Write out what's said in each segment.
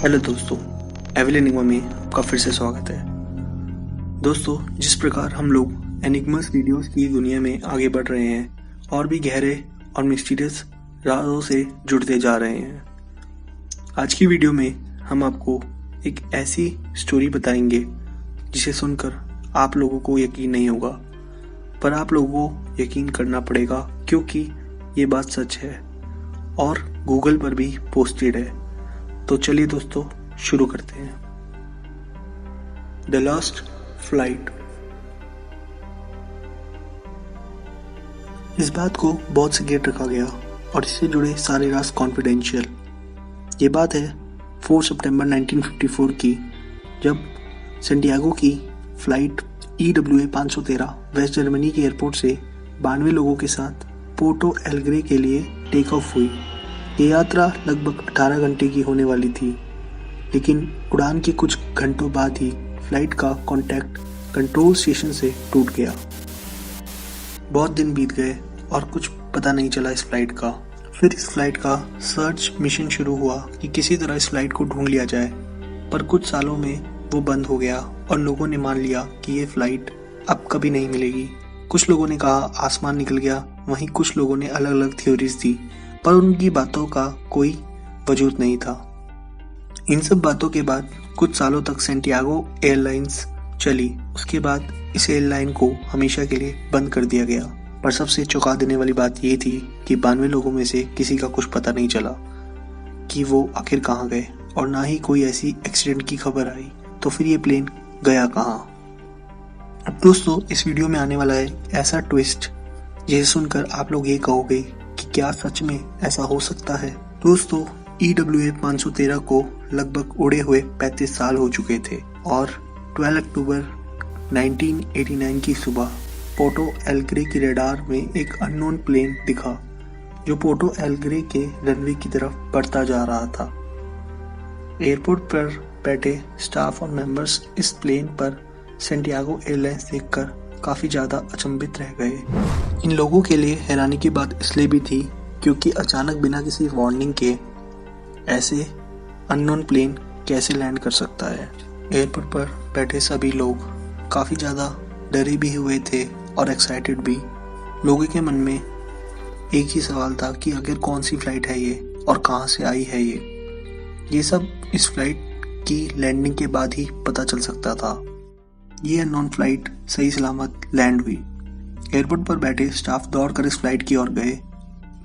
Hello दोस्तों, evil enigma में आपका फिर से स्वागत है। दोस्तों, जिस प्रकार हम लोग एनिग्मस वीडियोस की दुनिया में आगे बढ़ रहे हैं और भी गहरे और मिस्टीरियस राजों से जुड़ते जा रहे हैं, आज की वीडियो में हम आपको एक ऐसी स्टोरी बताएंगे जिसे सुनकर आप लोगों को यकीन नहीं होगा, पर आप लोगों को यकीन करना पड़ेगा क्योंकि ये बात सच है और गूगल पर भी पोस्टेड है। तो चलिए दोस्तों, शुरू करते हैं। The last flight. इस बात को बहुत सिक्रेट रखा गया और इससे जुड़े सारे राज कॉन्फिडेंशियल। ये बात है 4 सितंबर 1954 की, जब सैंटियागो की फ्लाइट EWA 513 वेस्ट जर्मनी के एयरपोर्ट से 92 लोगों के साथ पोर्टो एलेग्रे के लिए टेक ऑफ हुई। ये यात्रा लगभग 18 घंटे की होने वाली थी, लेकिन उड़ान के कुछ घंटों बाद ही फ्लाइट का कॉन्टैक्ट कंट्रोल स्टेशन से टूट गया। बहुत दिन बीत गए और कुछ पता नहीं चला इस फ्लाइट का। फिर इस फ्लाइट का सर्च मिशन शुरू हुआ कि किसी तरह इस फ्लाइट को ढूंढ लिया जाए, पर कुछ सालों में वो बंद हो गया और लोगों ने मान लिया कि ये फ्लाइट अब कभी नहीं मिलेगी। कुछ लोगों ने कहा आसमान निकल गया, वहीं कुछ लोगों ने अलग अलग थ्योरीज दी, पर उनकी बातों का कोई वजूद नहीं था। इन सब बातों के बाद कुछ सालों तक सैंटियागो एयरलाइंस चली। उसके बाद इस एयरलाइन को हमेशा के लिए बंद कर दिया गया। पर सबसे चौंका देने वाली बात ये थी कि 92 लोगों में से किसी का कुछ पता नहीं चला कि वो आखिर कहाँ गए, और ना ही कोई ऐसी एक्सीडेंट की खबर आई। तो फिर ये प्लेन गया कहाँ? अब दोस्तों, इस वीडियो में आने वाला है ऐसा ट्विस्ट जिसे सुनकर आप लोग ये कहोगे कि क्या सच में ऐसा हो सकता है। दोस्तों, EWA 513 को लगभग उड़े हुए 35 साल हो चुके थे और 12 अक्टूबर 1989 की सुबह पोर्टो एलेग्रे की रडार में एक अननोन प्लेन दिखा जो पोर्टो एलेग्रे के रनवे की तरफ बढ़ता जा रहा था। एयरपोर्ट पर बैठे स्टाफ और मेंबर्स इस प्लेन पर सैंटियागो एयरलाइंस देखकर काफी ज्यादा अचंभित रह गए। इन लोगों के लिए हैरानी की बात इसलिए भी थी क्योंकि अचानक बिना किसी वार्निंग के ऐसे अननोन प्लेन कैसे लैंड कर सकता है। एयरपोर्ट पर बैठे सभी लोग काफी ज्यादा डरे भी हुए थे और एक्साइटेड भी। लोगों के मन में एक ही सवाल था कि आखिर कौन सी फ्लाइट है ये और कहां से आई है ये सब इस फ्लाइट की लैंडिंग के बाद ही पता चल सकता था। ये अननोन फ्लाइट सही सलामत लैंड हुई। एयरपोर्ट पर बैठे स्टाफ दौड़कर इस फ्लाइट की ओर गए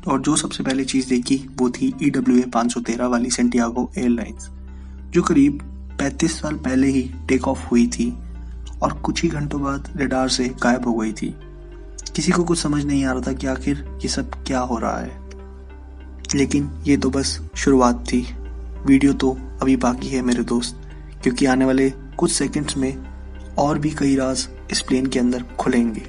और जो सबसे पहले चीज देखी वो थी EWA 513 वाली सैंटियागो एयरलाइंस, जो करीब 35 साल पहले ही टेक ऑफ हुई थी और कुछ ही घंटों बाद रडार से गायब हो गई थी। किसी को कुछ समझ नहीं आ रहा था कि आखिर ये सब क्या हो रहा है, लेकिन ये तो बस शुरुआत थी। वीडियो तो अभी बाकी है मेरे दोस्त, क्योंकि आने वाले कुछ सेकंड्स में और भी कई राज इस प्लेन के अंदर खुलेंगे।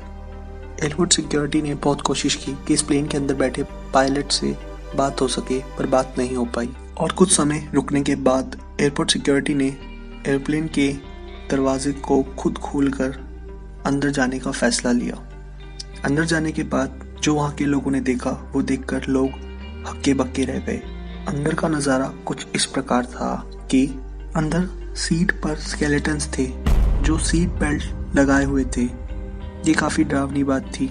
एयरपोर्ट सिक्योरिटी ने बहुत कोशिश की कि इस प्लेन के अंदर बैठे पायलट से बात हो सके, पर बात नहीं हो पाई। और कुछ समय रुकने के बाद एयरपोर्ट सिक्योरिटी ने एयरप्लेन के दरवाजे को खुद खोलकर अंदर जाने का फैसला लिया। अंदर जाने के बाद जो वहाँ के लोगों ने देखा वो देखकर लोग हक्के बक्के रह गए। अंदर का नज़ारा कुछ इस प्रकार था कि अंदर सीट पर स्केलेटन्स थे जो सीट बेल्ट लगाए हुए थे। ये काफ़ी डरावनी बात थी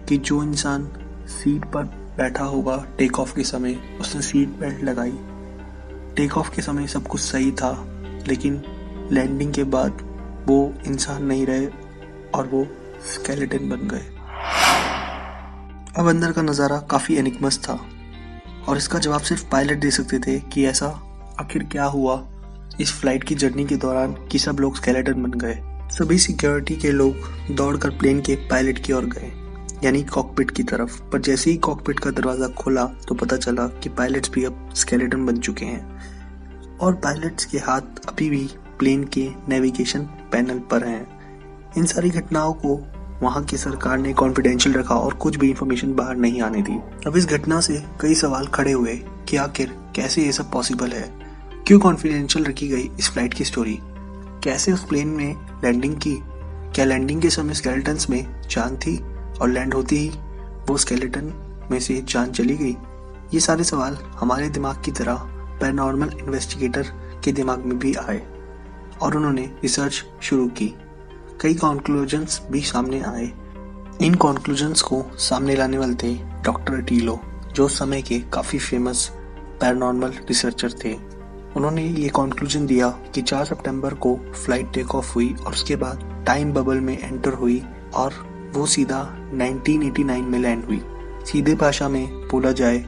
कि जो इंसान सीट पर बैठा होगा टेक ऑफ के समय, उसने सीट बेल्ट लगाई। टेक ऑफ के समय सब कुछ सही था, लेकिन लैंडिंग के बाद वो इंसान नहीं रहे और वो स्केलेटन बन गए। अब अंदर का नज़ारा काफ़ी एनिग्मस था और इसका जवाब सिर्फ पायलट दे सकते थे कि ऐसा आखिर क्या हुआ इस फ्लाइट की जर्नी के दौरान कि सब लोग स्केलेटन बन गए। सभी सिक्योरिटी के लोग दौड़कर प्लेन के पायलट की ओर गए, यानी कॉकपिट की तरफ। पर जैसे ही कॉकपिट का दरवाजा खोला तो पता चला कि पायलट्स भी अब स्केलेटन बन चुके हैं और पायलट्स के हाथ अभी भी प्लेन के नेविगेशन पैनल पर हैं। इन सारी घटनाओं को वहाँ की सरकार ने कॉन्फिडेंशियल रखा और कुछ भी इंफॉर्मेशन बाहर नहीं आने दी। अब इस घटना से कई सवाल खड़े हुए कि आखिर कैसे ये सब पॉसिबल है, क्यों कॉन्फिडेंशियल रखी गई इस फ्लाइट की स्टोरी, कैसे उस प्लेन में लैंडिंग की, क्या लैंडिंग के समय स्केलेटन्स में जान थी और लैंड होती ही वो स्केलेटन में से जान चली गई। ये सारे सवाल हमारे दिमाग की तरह पैरानॉर्मल इन्वेस्टिगेटर के दिमाग में भी आए और उन्होंने रिसर्च शुरू की। कई कॉन्क्लूजन्स भी सामने आए। इन कॉन्क्लूजन्स को सामने लाने वाले थे डॉक्टर अटीलो, जो उस समय के काफ़ी फेमस पैरानॉर्मल रिसर्चर थे। उन्होंने ये कॉन्क्लूजन दिया कि 4 सितंबर को फ्लाइट टेक ऑफ हुई और उसके बाद टाइम बबल में एंटर हुई और वो सीधा 1989 में लैंड हुई। सीधे भाषा में बोला जाए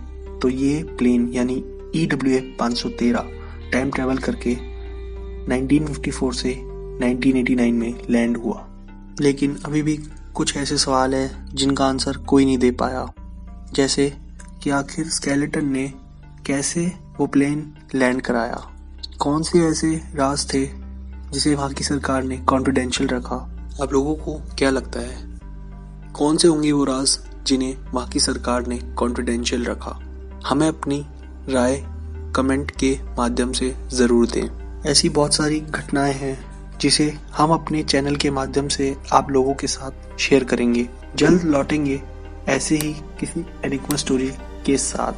तो ये प्लेन यानी EWA 513 टाइम ट्रैवल करके 1954 से 1989 में लैंड हुआ। लेकिन अभी भी कुछ ऐसे सवाल हैं जिनका आंसर कोई नहीं दे पाया, जैसे कि आखिर स्केलेटन ने कैसे वो प्लेन लैंड कराया, कौन से ऐसे राज थे जिसे वहाँ की सरकार ने कॉन्फिडेंशियल रखा। अब लोगों को क्या लगता है, कौन से होंगे वो राज जिन्हें वहाँ की सरकार ने कॉन्फिडेंशियल रखा? हमें अपनी राय कमेंट के माध्यम से ज़रूर दें। ऐसी बहुत सारी घटनाएं हैं जिसे हम अपने चैनल के माध्यम से आप लोगों के साथ शेयर करेंगे। जल्द लौटेंगे ऐसे ही किसी एनिग्मा स्टोरी के साथ।